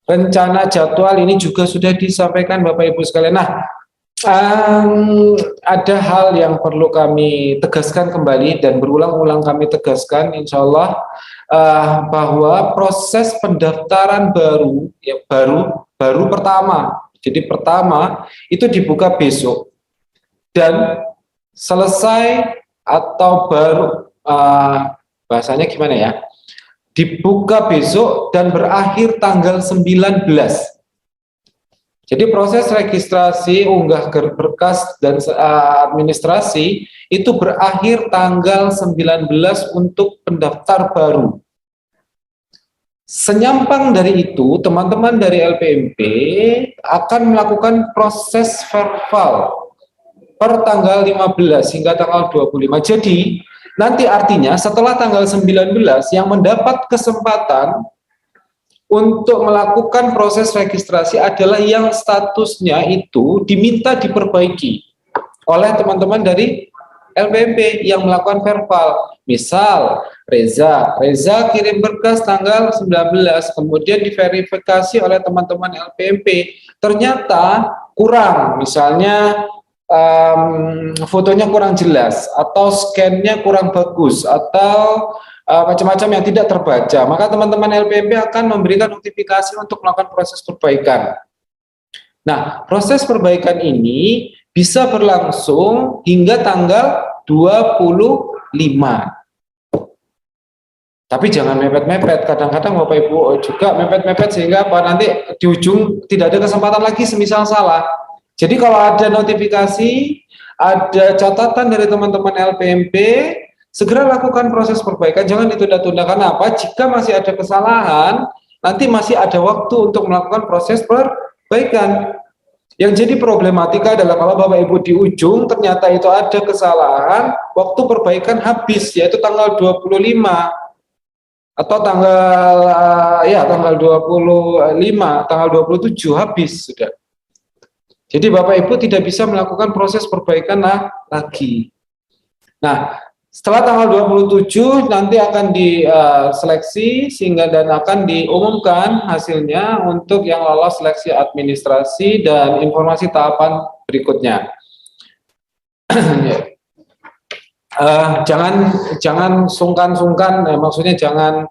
rencana jadwal ini juga sudah disampaikan Bapak Ibu sekalian. Nah, ada hal yang perlu kami tegaskan kembali dan berulang-ulang kami tegaskan, insya Allah, bahwa proses pendaftaran baru, ya baru pertama. Jadi pertama itu dibuka besok dan selesai atau baru bahasanya gimana ya? Dibuka besok dan berakhir tanggal 19. Jadi proses registrasi, unggah berkas dan administrasi itu berakhir tanggal 19 untuk pendaftar baru. Senyampang dari itu, teman-teman dari LPMP akan melakukan proses verbal per tanggal 15 hingga tanggal 25. Jadi nanti artinya setelah tanggal 19 yang mendapat kesempatan untuk melakukan proses registrasi adalah yang statusnya itu diminta diperbaiki oleh teman-teman dari LPMP yang melakukan verbal. Misal Reza kirim berkas tanggal 19, kemudian diverifikasi oleh teman-teman LPMP, ternyata kurang, misalnya fotonya kurang jelas atau scan-nya kurang bagus atau macam-macam yang tidak terbaca, maka teman-teman LPMP akan memberikan notifikasi untuk melakukan proses perbaikan. Nah, proses perbaikan ini bisa berlangsung hingga tanggal 25. Tapi jangan mepet-mepet, kadang-kadang Bapak Ibu juga mepet-mepet sehingga nanti di ujung tidak ada kesempatan lagi semisal salah. Jadi kalau ada notifikasi, ada catatan dari teman-teman LPMP, segera lakukan proses perbaikan, jangan ditunda-tunda. Karena apa? Jika masih ada kesalahan, nanti masih ada waktu untuk melakukan proses perbaikan. Yang jadi problematika adalah kalau Bapak Ibu di ujung ternyata itu ada kesalahan, waktu perbaikan habis, yaitu tanggal 25 atau tanggal 25, tanggal 27 habis sudah. Jadi Bapak Ibu tidak bisa melakukan proses perbaikan lagi. Nah, setelah tanggal 27 nanti akan diseleksi sehingga dan akan diumumkan hasilnya untuk yang lolos seleksi administrasi dan informasi tahapan berikutnya. Jangan sungkan-sungkan, maksudnya jangan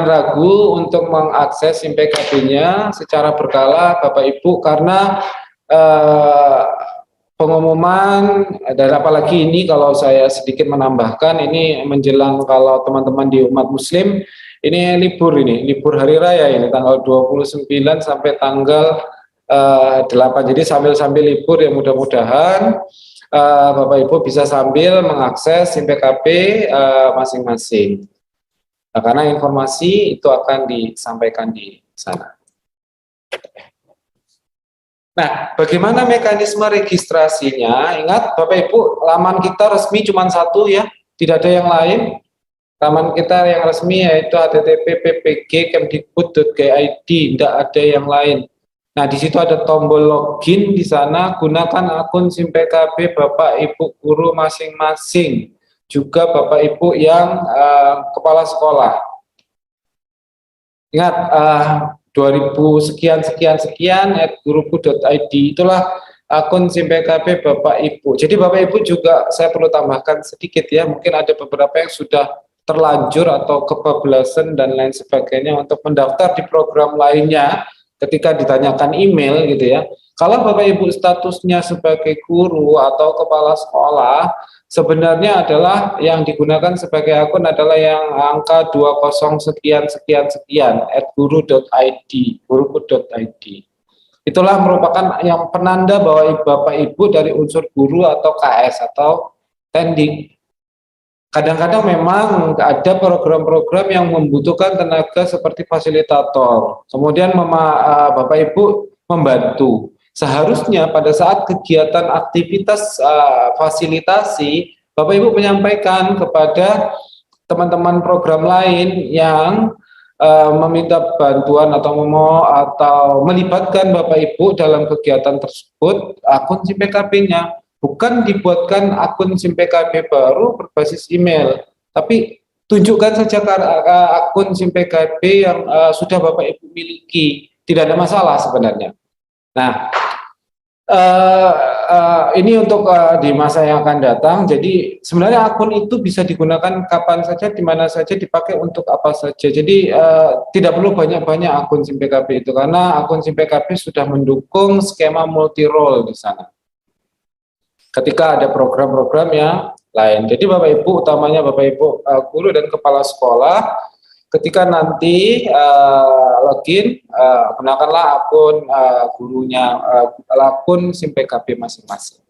ragu untuk mengakses SIM-PKB-nya secara berkala Bapak Ibu, karena pengumuman, dan apalagi ini kalau saya sedikit menambahkan, ini menjelang kalau teman-teman di umat muslim ini libur hari raya ini tanggal 29 sampai tanggal 8. Jadi sambil libur ya, mudah-mudahan Bapak Ibu bisa sambil mengakses SIM-PKB masing-masing. Nah, karena informasi itu akan disampaikan di sana. Nah, bagaimana mekanisme registrasinya? Ingat Bapak Ibu, laman kita resmi cuma satu ya, tidak ada yang lain. Laman kita yang resmi yaitu http://ppg.kemdikbud.go.id, tidak ada yang lain. Nah, di situ ada tombol login, di sana gunakan akun SIM-PKB Bapak Ibu guru masing-masing, juga Bapak Ibu yang kepala sekolah. Ingat 2000 sekian @guruku.id, itulah akun SIM-PKB Bapak Ibu. Jadi Bapak Ibu juga saya perlu tambahkan sedikit ya, mungkin ada beberapa yang sudah terlanjur atau kebablasan dan lain sebagainya untuk mendaftar di program lainnya ketika ditanyakan email gitu ya. Kalau Bapak Ibu statusnya sebagai guru atau kepala sekolah, sebenarnya adalah yang digunakan sebagai akun adalah yang angka 20 sekian @guru.id, guruku.id. Itulah merupakan yang penanda bahwa Bapak Ibu dari unsur guru atau KS atau Tendik. Kadang-kadang memang ada program-program yang membutuhkan tenaga seperti fasilitator. Kemudian Bapak Ibu membantu. Seharusnya pada saat kegiatan aktivitas fasilitasi, Bapak Ibu menyampaikan kepada teman-teman program lain yang meminta bantuan atau melibatkan Bapak Ibu dalam kegiatan tersebut, akun SIM-PKB-nya. Bukan dibuatkan akun SIM-PKB baru berbasis email, tapi tunjukkan saja akun SIM-PKB yang sudah Bapak Ibu miliki. tidak ada masalah sebenarnya. Nah, ini untuk di masa yang akan datang. Jadi sebenarnya akun itu bisa digunakan kapan saja, di mana saja, dipakai untuk apa saja. Jadi tidak perlu banyak-banyak akun SIM PKB itu, karena akun SIM PKB sudah mendukung skema multi role di sana. Ketika ada program-program yang lain. Jadi Bapak Ibu, utamanya Bapak Ibu guru dan kepala sekolah, ketika nanti login, gunakanlah akun gurunya, akun SIM PKB masing-masing.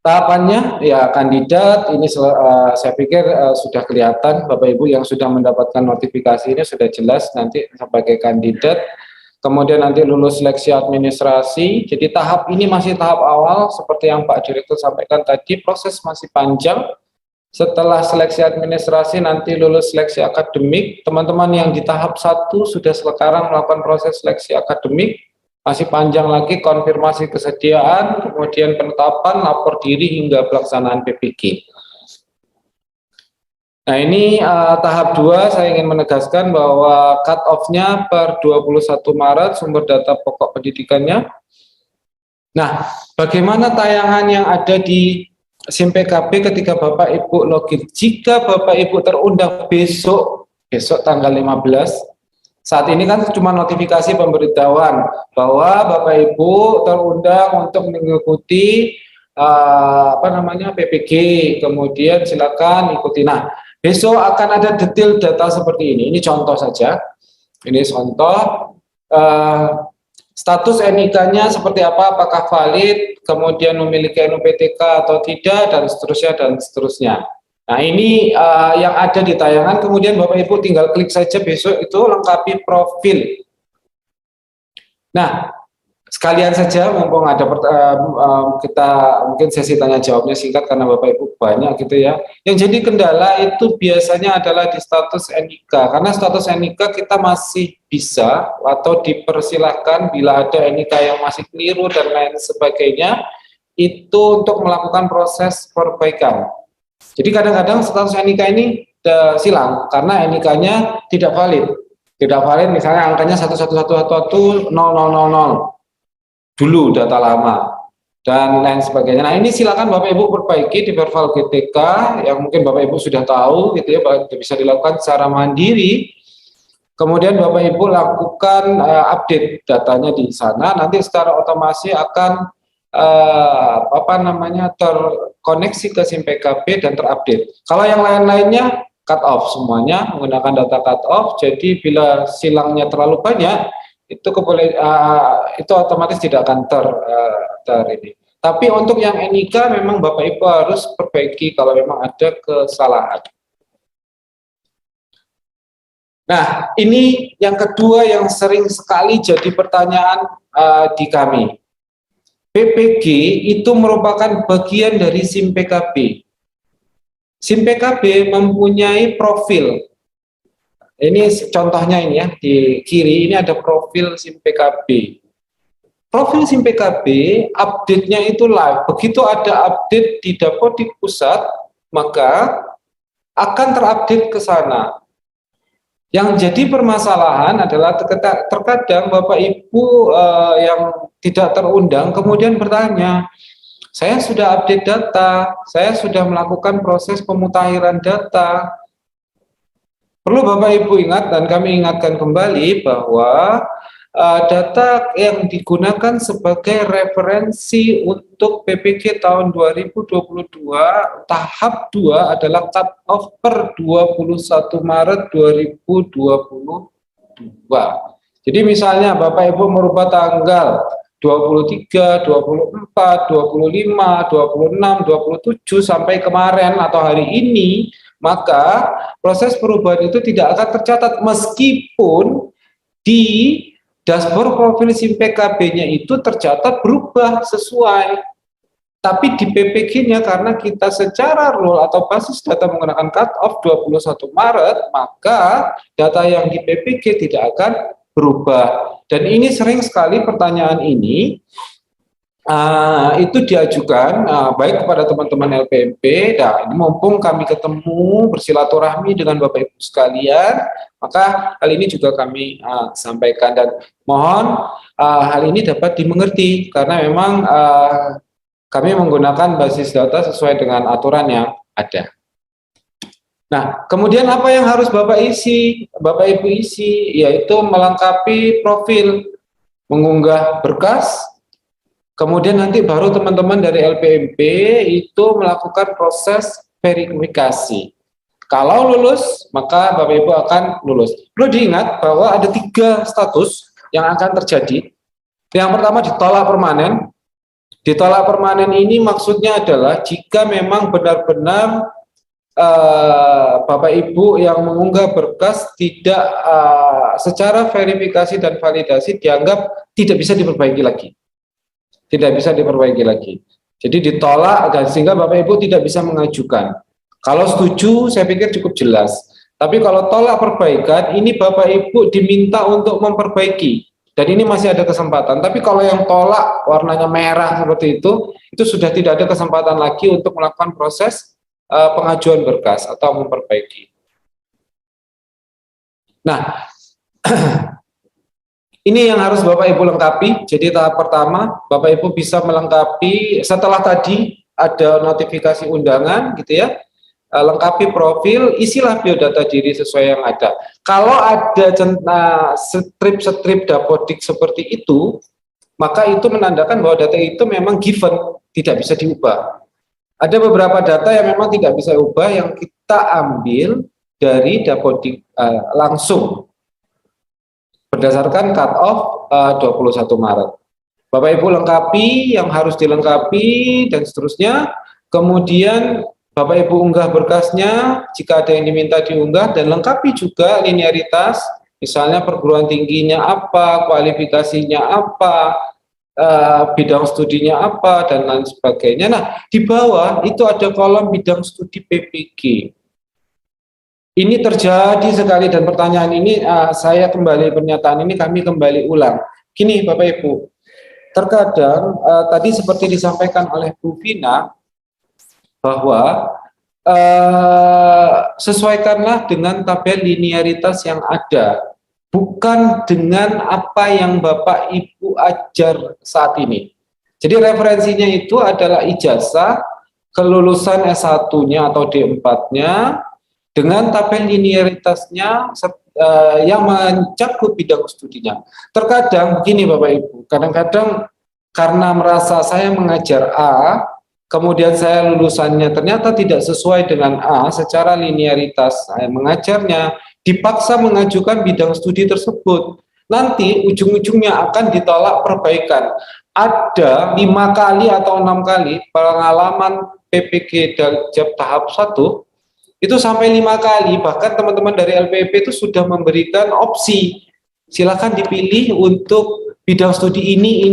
Tahapannya ya kandidat ini saya pikir sudah kelihatan, Bapak Ibu yang sudah mendapatkan notifikasi ini sudah jelas nanti sebagai kandidat. Kemudian nanti lulus seleksi administrasi. Jadi tahap ini masih tahap awal seperti yang Pak Direktur sampaikan tadi, proses masih panjang. Setelah seleksi administrasi nanti lulus seleksi akademik. Teman-teman yang di tahap 1 sudah sekarang melakukan proses seleksi akademik. Masih panjang lagi konfirmasi kesediaan, kemudian penetapan, lapor diri hingga pelaksanaan PPG. Nah ini tahap 2 saya ingin menegaskan bahwa cut off-nya per 21 Maret sumber data pokok pendidikannya. Nah, bagaimana tayangan yang ada di SIM PKB ketika Bapak Ibu login? Jika Bapak Ibu terundang besok tanggal 15, saat ini kan cuma notifikasi pemberitahuan bahwa Bapak Ibu terundang untuk mengikuti PPG, kemudian silakan ikuti. Nah, besok akan ada detail data seperti ini. Ini contoh saja. Ini contoh status NIK-nya seperti apa, apakah valid, kemudian memiliki NUPTK atau tidak, dan seterusnya. Nah ini yang ada di tayangan. Kemudian Bapak Ibu tinggal klik saja besok itu lengkapi profil. Nah, sekalian saja mumpung ada kita mungkin sesi tanya jawabnya singkat karena Bapak Ibu banyak gitu ya. Yang jadi kendala itu biasanya adalah di status NIK, karena status NIK kita masih bisa atau dipersilahkan bila ada NIK yang masih keliru dan lain sebagainya itu untuk melakukan proses perbaikan. Jadi kadang-kadang status NIK ini silang karena NIK-nya tidak valid. Tidak valid misalnya angkanya 111111000 dulu data lama dan lain sebagainya. Nah ini silakan Bapak Ibu perbaiki di Perval GTK yang mungkin Bapak Ibu sudah tahu gitu ya, bisa dilakukan secara mandiri. Kemudian Bapak Ibu lakukan update datanya di sana, nanti secara otomasi akan terkoneksi ke SIM PKB dan terupdate. Kalau yang lain-lainnya cut off semuanya menggunakan data cut off. Jadi bila silangnya terlalu banyak itu itu otomatis tidak akan ini. Tapi untuk yang NIK memang Bapak Ibu harus perbaiki kalau memang ada kesalahan. Nah, ini yang kedua yang sering sekali jadi pertanyaan di kami. PPG itu merupakan bagian dari SIM PKB. SIM PKB mempunyai profil. Ini contohnya ini ya, di kiri ini ada profil SIM PKB. Profil SIM PKB update-nya itu live. Begitu ada update di Dapodik Pusat, maka akan terupdate ke sana. Yang jadi permasalahan adalah terkadang Bapak Ibu yang tidak terundang kemudian bertanya, saya sudah update data, saya sudah melakukan proses pemutakhiran data. Perlu Bapak Ibu ingat dan kami ingatkan kembali bahwa data yang digunakan sebagai referensi untuk PPG tahun 2022 tahap 2 adalah cut off per 21 Maret 2022. Jadi misalnya Bapak Ibu merubah tanggal 23, 24, 25, 26, 27 sampai kemarin atau hari ini, maka proses perubahan itu tidak akan tercatat meskipun di dashboard profil SIM PKB-nya itu tercatat berubah sesuai. Tapi di PPG-nya karena kita secara rule atau basis data menggunakan cut off 21 Maret, maka data yang di PPG tidak akan berubah. Dan ini sering sekali pertanyaan ini itu diajukan baik kepada teman-teman LPMP. Nah, ini mumpung kami ketemu bersilaturahmi dengan Bapak Ibu sekalian, maka hal ini juga kami sampaikan dan mohon hal ini dapat dimengerti karena memang kami menggunakan basis data sesuai dengan aturan yang ada. Nah, kemudian apa yang harus Bapak Ibu isi, yaitu melengkapi profil, mengunggah berkas. Kemudian nanti baru teman-teman dari LPMP itu melakukan proses verifikasi. Kalau lulus, maka Bapak Ibu akan lulus. Perlu diingat bahwa ada 3 status yang akan terjadi. Yang pertama ditolak permanen. Ditolak permanen ini maksudnya adalah jika memang benar-benar Bapak Ibu yang mengunggah berkas tidak secara verifikasi dan validasi dianggap tidak bisa diperbaiki lagi. Tidak bisa diperbaiki lagi. Jadi ditolak dan sehingga Bapak Ibu tidak bisa mengajukan. Kalau setuju saya pikir cukup jelas. Tapi kalau tolak perbaikan ini Bapak Ibu diminta untuk memperbaiki. Dan ini masih ada kesempatan. Tapi kalau yang tolak warnanya merah seperti itu sudah tidak ada kesempatan lagi untuk melakukan proses pengajuan berkas atau memperbaiki. Nah, ini yang harus Bapak Ibu lengkapi. Jadi tahap pertama, Bapak Ibu bisa melengkapi setelah tadi ada notifikasi undangan gitu ya. Lengkapi profil, isilah biodata diri sesuai yang ada. Kalau ada strip-strip dapodik seperti itu, maka itu menandakan bahwa data itu memang given, tidak bisa diubah. Ada beberapa data yang memang tidak bisa diubah yang kita ambil dari dapodik langsung berdasarkan cut off 21 Maret. Bapak Ibu lengkapi yang harus dilengkapi dan seterusnya. Kemudian Bapak Ibu unggah berkasnya jika ada yang diminta diunggah dan lengkapi juga linearitas, misalnya perguruan tingginya apa, kualifikasinya apa, bidang studinya apa dan lain sebagainya. Nah, di bawah itu ada kolom bidang studi PPG. Ini terjadi sekali dan pertanyaan ini saya kembali pernyataan ini kami kembali ulang. Gini Bapak Ibu, terkadang tadi seperti disampaikan oleh Bu Vina bahwa sesuaikanlah dengan tabel linearitas yang ada, bukan dengan apa yang Bapak Ibu ajar saat ini. Jadi referensinya itu adalah ijazah, kelulusan S1-nya atau D4-nya, dengan tabel linearitasnya yang mencakup bidang studinya. Terkadang begini Bapak Ibu, kadang-kadang karena merasa saya mengajar A, kemudian saya lulusannya ternyata tidak sesuai dengan A secara linearitas saya mengajarnya, dipaksa mengajukan bidang studi tersebut. Nanti ujung-ujungnya akan ditolak perbaikan. Ada 5 kali atau 6 kali pengalaman PPG Daljab tahap 1 itu sampai 5 kali, bahkan teman-teman dari LPP itu sudah memberikan opsi, silakan dipilih untuk bidang studi ini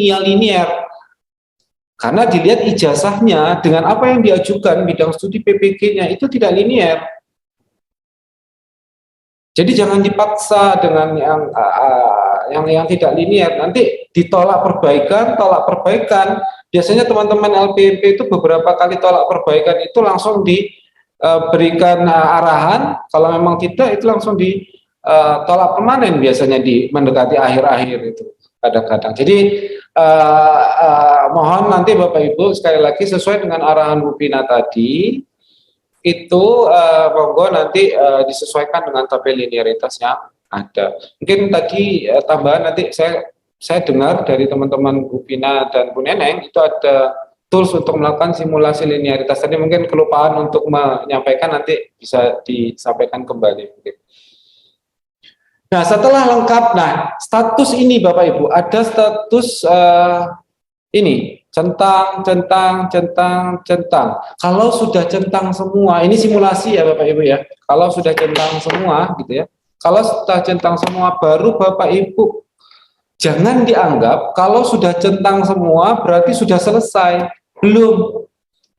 yang linear, karena dilihat ijazahnya dengan apa yang diajukan bidang studi PPG-nya itu tidak linear. Jadi jangan dipaksa dengan yang tidak linear, nanti ditolak perbaikan, tolak perbaikan. Biasanya teman-teman LPMP itu beberapa kali tolak perbaikan itu langsung diberikan arahan, kalau memang tidak itu langsung ditolak permanen biasanya di mendekati akhir-akhir itu kadang-kadang. Jadi mohon nanti Bapak Ibu sekali lagi sesuai dengan arahan Bu Pina tadi, itu monggo nanti disesuaikan dengan tabel linearitas yang ada. Mungkin tadi tambahan nanti saya dengar dari teman-teman Bu Pina dan Bu Neneng itu ada tools untuk melakukan simulasi linearitas. Tadi mungkin kelupaan untuk menyampaikan, nanti bisa disampaikan kembali. Nah, setelah lengkap, nah status ini Bapak Ibu, ada status ini centang. Kalau sudah centang semua, ini simulasi ya Bapak Ibu ya. Kalau sudah centang semua gitu ya. Kalau sudah centang semua baru Bapak Ibu, jangan dianggap kalau sudah centang semua berarti sudah selesai. Belum.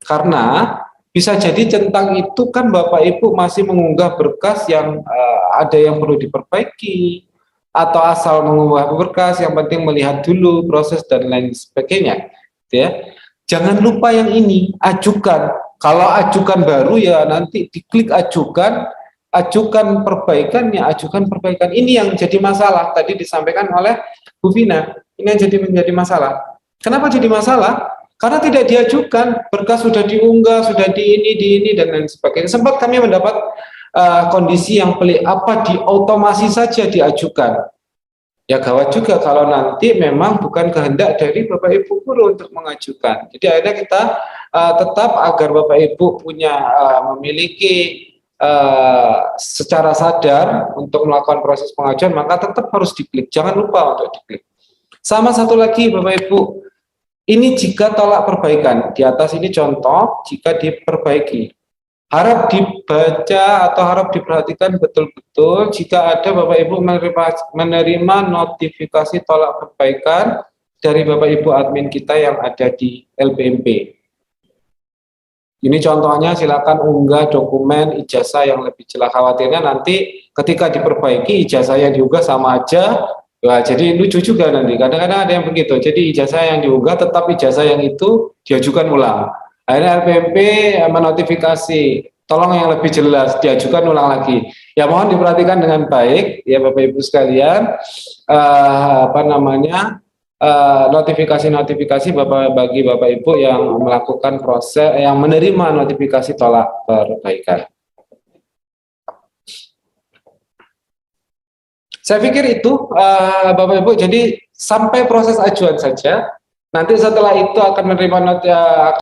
Karena bisa jadi centang itu kan Bapak Ibu masih mengunggah berkas yang ada yang perlu diperbaiki, atau asal mengubah berkas, yang penting melihat dulu proses dan lain sebagainya, gitu ya. Jangan lupa yang ini, ajukan. Kalau ajukan baru ya nanti diklik ajukan, ajukan perbaikan ya ajukan perbaikan. Ini yang jadi masalah tadi disampaikan oleh Bu Vina. Ini yang jadi menjadi masalah. Kenapa jadi masalah? Karena tidak diajukan, berkas sudah diunggah, sudah di ini dan lain sebagainya. Sempat kami mendapat kondisi yang pelik, apa diotomasi saja diajukan. Ya gawat juga kalau nanti memang bukan kehendak dari Bapak Ibu guru untuk mengajukan. Jadi akhirnya kita tetap agar Bapak Ibu punya memiliki secara sadar untuk melakukan proses pengajuan, maka tetap harus diklik. Jangan lupa untuk diklik. Sama satu lagi Bapak Ibu, ini jika tolak perbaikan. Di atas ini contoh jika diperbaiki. Harap dibaca atau harap diperhatikan betul-betul jika ada Bapak Ibu menerima notifikasi tolak perbaikan dari Bapak Ibu admin kita yang ada di LPMP. Ini contohnya, silakan unggah dokumen ijazah yang lebih jelas. Khawatirnya nanti ketika diperbaiki ijazah yang diunggah sama aja. Wah, jadi lucu juga nanti. Kadang-kadang ada yang begitu. Jadi ijazah yang diunggah tetap ijazah yang itu diajukan ulang. Akhirnya LPMP menotifikasi, tolong yang lebih jelas, diajukan ulang lagi. Ya mohon diperhatikan dengan baik, ya Bapak Ibu sekalian, notifikasi-notifikasi bagi Bapak Ibu yang melakukan proses, yang menerima notifikasi tolak perbaikan. Saya pikir itu Bapak Ibu, jadi sampai proses ajuan saja. Nanti setelah itu akan menerima